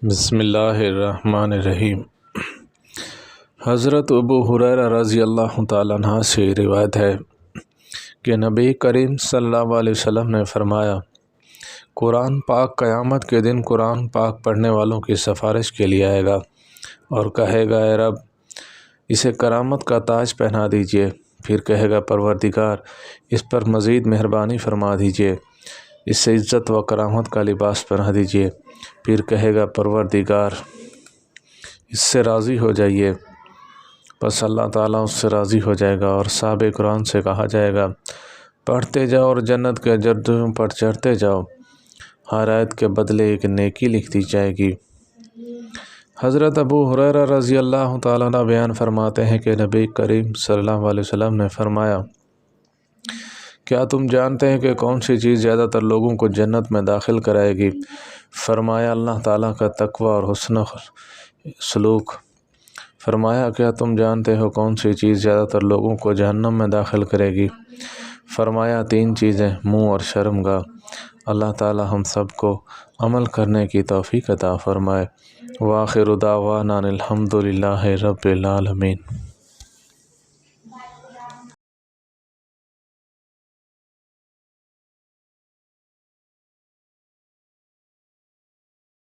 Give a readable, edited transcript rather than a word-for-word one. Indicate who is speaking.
Speaker 1: بسم اللہ الرحمن الرحیم۔ حضرت ابو ہریرہ رضی اللہ تعالیٰ عنہ سے روایت ہے کہ نبی کریم صلی اللہ علیہ وسلم نے فرمایا، قرآن پاک قیامت کے دن قرآن پاک پڑھنے والوں کی سفارش کے لیے آئے گا اور کہے گا، اے رب، اسے کرامت کا تاج پہنا دیجئے۔ پھر کہے گا، پروردگار، اس پر مزید مہربانی فرما دیجئے، اس سے عزت و کرامت کا لباس پہنا دیجئے۔ پھر کہے گا، پروردگار، اس سے راضی ہو جائیے۔ پس اللہ تعالیٰ اس سے راضی ہو جائے گا اور صاحب قرآن سے کہا جائے گا، پڑھتے جاؤ اور جنت کے درجوں پر چڑھتے جاؤ، ہر آیت کے بدلے ایک نیکی لکھ دی جائے گی۔ حضرت ابو ہریرہ رضی اللہ تعالیٰ عنہ بیان فرماتے ہیں کہ نبی کریم صلی اللہ علیہ وسلم نے فرمایا، کیا تم جانتے ہیں کہ کون سی چیز زیادہ تر لوگوں کو جنت میں داخل کرائے گی؟ فرمایا، اللہ تعالیٰ کا تقوی اور حسن سلوک۔ فرمایا، کیا تم جانتے ہو کون سی چیز زیادہ تر لوگوں کو جہنم میں داخل کرے گی؟ فرمایا، 3 چیزیں، منہ اور شرمگاہ۔ اللہ تعالیٰ ہم سب کو عمل کرنے کی توفیق عطا فرمائے۔ وآخر دعوانا الحمد للہ رب العالمین۔